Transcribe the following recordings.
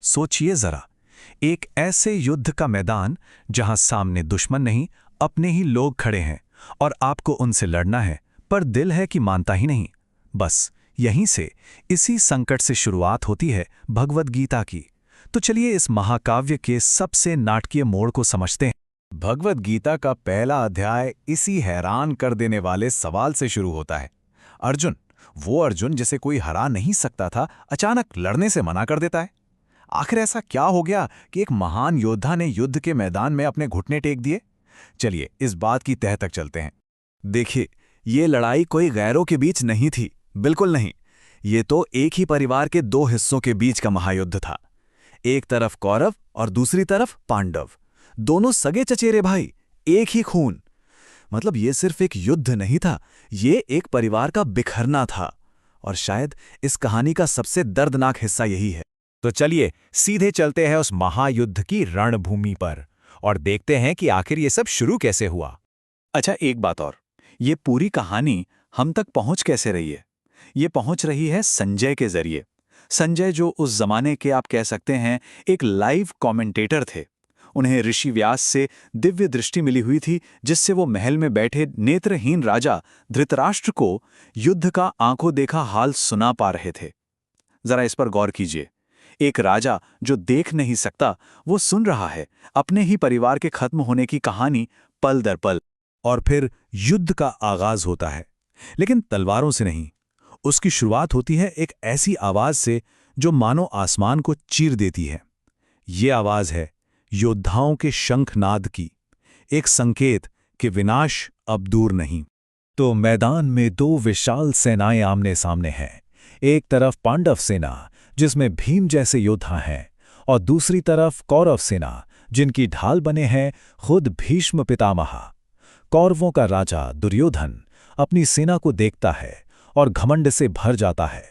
सोचिए जरा, एक ऐसे युद्ध का मैदान जहां सामने दुश्मन नहीं, अपने ही लोग खड़े हैं और आपको उनसे लड़ना है, पर दिल है कि मानता ही नहीं। बस यहीं से, इसी संकट से शुरुआत होती है भगवद गीता की। तो चलिए इस महाकाव्य के सबसे नाटकीय मोड़ को समझते हैं। भगवद गीता का पहला अध्याय इसी हैरान कर देने वाले सवाल से शुरू होता है। अर्जुन, वो अर्जुन जिसे कोई हरा नहीं सकता था, अचानक लड़ने से मना कर देता है। आखिर ऐसा क्या हो गया कि एक महान योद्धा ने युद्ध के मैदान में अपने घुटने टेक दिए? चलिए इस बात की तह तक चलते हैं। देखिए, ये लड़ाई कोई गैरों के बीच नहीं थी, बिल्कुल नहीं। ये तो एक ही परिवार के दो हिस्सों के बीच का महायुद्ध था। एक तरफ कौरव और दूसरी तरफ पांडव, दोनों सगे चचेरे भाई, एक ही खून। मतलब ये सिर्फ एक युद्ध नहीं था, ये एक परिवार का बिखरना था। और शायद इस कहानी का सबसे दर्दनाक हिस्सा यही है। तो चलिए सीधे चलते हैं उस महायुद्ध की रणभूमि पर और देखते हैं कि आखिर ये सब शुरू कैसे हुआ। अच्छा, एक बात और, ये पूरी कहानी हम तक पहुंच कैसे रही है? ये पहुंच रही है संजय के जरिए। संजय जो उस जमाने के, आप कह सकते हैं, एक लाइव कमेंटेटर थे। उन्हें ऋषि व्यास से दिव्य दृष्टि मिली हुई थी, जिससे वो महल में बैठे नेत्रहीन राजा धृतराष्ट्र को युद्ध का आंखों देखा हाल सुना पा रहे थे। जरा इस पर गौर कीजिए। एक राजा जो देख नहीं सकता, वो सुन रहा है अपने ही परिवार के खत्म होने की कहानी पल दर पल। और फिर युद्ध का आगाज होता है, लेकिन तलवारों से नहीं। उसकी शुरुआत होती है एक ऐसी आवाज से जो मानो आसमान को चीर देती है। ये आवाज है योद्धाओं के शंखनाद की, एक संकेत कि विनाश अब दूर नहीं। तो मैदान में दो विशाल सेनाएं आमने सामने हैं। एक तरफ पांडव सेना, जिसमें भीम जैसे योद्धा हैं, और दूसरी तरफ कौरव सेना, जिनकी ढाल बने हैं खुद भीष्म पितामह। कौरवों का राजा दुर्योधन अपनी सेना को देखता है और घमंड से भर जाता है।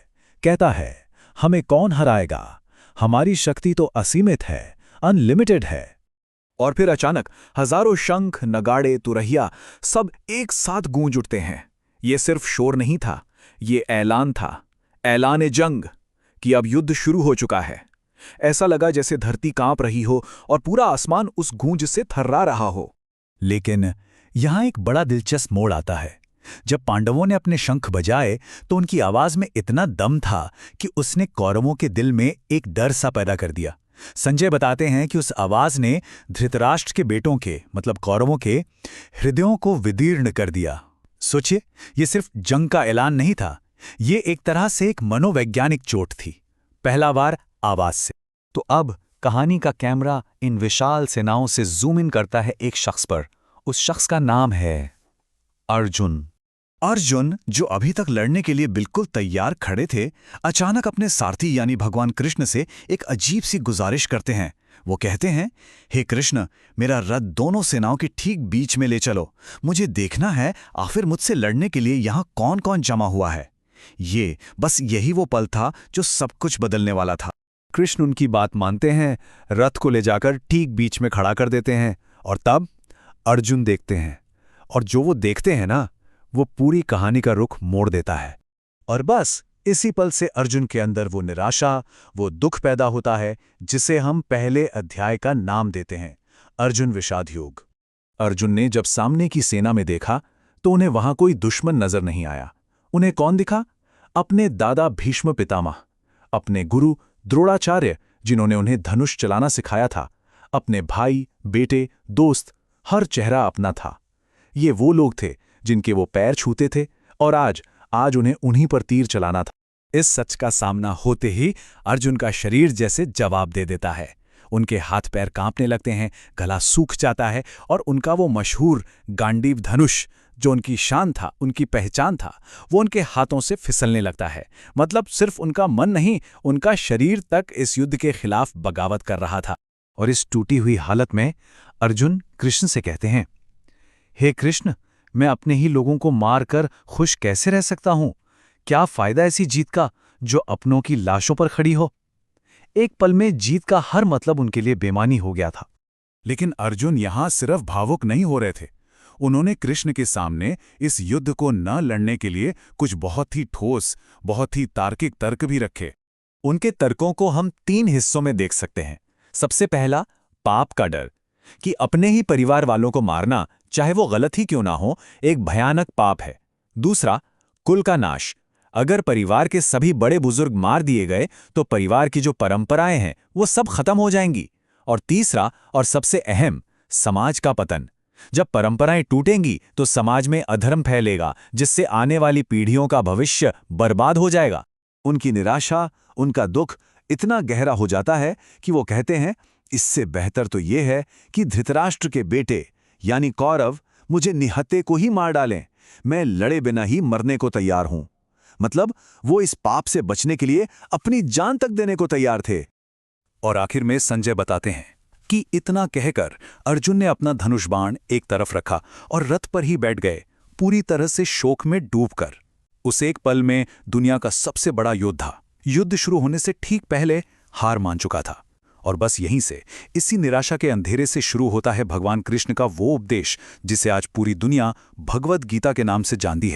कहता है, हमें कौन हराएगा? हमारी शक्ति तो असीमित है, अनलिमिटेड है। और फिर अचानक हजारों शंख, नगाड़े, तुरहिया सब एक साथ गूंज उठते हैं। ये सिर्फ शोर नहीं था, ये ऐलान था, ऐलान जंग, कि अब युद्ध शुरू हो चुका है। ऐसा लगा जैसे धरती कांप रही हो और पूरा आसमान उस गूंज से थर्रा रहा हो। लेकिन यहां एक बड़ा दिलचस्प मोड़ आता है। जब पांडवों ने अपने शंख बजाए तो उनकी आवाज में इतना दम था कि उसने कौरवों के दिल में एक डर सा पैदा कर दिया। संजय बताते हैं कि उस आवाज ने धृतराष्ट्र के बेटों के, मतलब कौरवों के, हृदयों को विदीर्ण कर दिया। सोचिए, ये सिर्फ जंग का ऐलान नहीं था, ये एक तरह से एक मनोवैज्ञानिक चोट थी, पहला बार आवाज से। तो अब कहानी का कैमरा इन विशाल सेनाओं से जूम इन करता है एक शख्स पर। उस शख्स का नाम है अर्जुन। अर्जुन, जो अभी तक लड़ने के लिए बिल्कुल तैयार खड़े थे, अचानक अपने सारथी यानी भगवान कृष्ण से एक अजीब सी गुजारिश करते हैं। वो कहते हैं, हे कृष्ण, मेरा रथ दोनों सेनाओं के ठीक बीच में ले चलो। मुझे देखना है आखिर मुझसे लड़ने के लिए यहाँ कौन कौन जमा हुआ है। बस यही वो पल था जो सब कुछ बदलने वाला था। कृष्ण उनकी बात मानते हैं, रथ को ले जाकर ठीक बीच में खड़ा कर देते हैं। और तब अर्जुन देखते हैं, और जो वो देखते हैं ना, वो पूरी कहानी का रुख मोड़ देता है। और बस इसी पल से अर्जुन के अंदर वो निराशा, वो दुख पैदा होता है जिसे हम पहले अध्याय का नाम देते हैं, अर्जुन विषाद योग। अर्जुन ने जब सामने की सेना में देखा तो उन्हें वहां कोई दुश्मन नजर नहीं आया। उन्हें कौन दिखा? अपने दादा भीष्म पितामह, अपने गुरु द्रोणाचार्य, जिन्होंने उन्हें धनुष चलाना सिखाया था, अपने भाई, बेटे, दोस्त, हर चेहरा अपना था। ये वो लोग थे जिनके वो पैर छूते थे, और आज उन्हें उन्हीं पर तीर चलाना था। इस सच का सामना होते ही अर्जुन का शरीर जैसे जवाब दे देता है। उनके हाथ पैर कांपने लगते हैं, गला सूख जाता है, और उनका वो मशहूर गांडीव धनुष, जो उनकी शान था, उनकी पहचान था, वो उनके हाथों से फिसलने लगता है। मतलब सिर्फ उनका मन नहीं, उनका शरीर तक इस युद्ध के खिलाफ बगावत कर रहा था। और इस टूटी हुई हालत में अर्जुन कृष्ण से कहते हैं, हे कृष्ण, मैं अपने ही लोगों को मारकर खुश कैसे रह सकता हूं? क्या फायदा ऐसी जीत का जो अपनों की लाशों पर खड़ी हो? एक पल में जीत का हर मतलब उनके लिए बेमानी हो गया था। लेकिन अर्जुन यहां सिर्फ भावुक नहीं हो रहे थे। उन्होंने कृष्ण के सामने इस युद्ध को न लड़ने के लिए कुछ बहुत ही ठोस, बहुत ही तार्किक तर्क भी रखे। उनके तर्कों को हम 3 हिस्सों में देख सकते हैं। सबसे पहला, पाप का डर, कि अपने ही परिवार वालों को मारना, चाहे वो गलत ही क्यों ना हो, एक भयानक पाप है। दूसरा, कुल का नाश, अगर परिवार के सभी बड़े बुजुर्ग मार दिए गए तो परिवार की जो परंपराएं हैं वो सब खत्म हो जाएंगी। और तीसरा और सबसे अहम, समाज का पतन, जब परंपराएं टूटेंगी तो समाज में अधर्म फैलेगा, जिससे आने वाली पीढ़ियों का भविष्य बर्बाद हो जाएगा। उनकी निराशा, उनका दुख इतना गहरा हो जाता है कि वो कहते हैं, इससे बेहतर तो ये है कि धृतराष्ट्र के बेटे यानी कौरव मुझे निहत्थे को ही मार डालें, मैं लड़े बिना ही मरने को तैयार हूं। मतलब वो इस पाप से बचने के लिए अपनी जान तक देने को तैयार थे। और आखिर में संजय बताते हैं कि इतना कहकर अर्जुन ने अपना धनुष बाण एक तरफ रखा और रथ पर ही बैठ गए, पूरी तरह से शोक में डूबकर। उस एक पल में दुनिया का सबसे बड़ा योद्धा युद्ध शुरू होने से ठीक पहले हार मान चुका था। और बस यहीं से, इसी निराशा के अंधेरे से शुरू होता है भगवान कृष्ण का वो उपदेश जिसे आज पूरी दुनिया भगवद गीता के नाम से जानती है।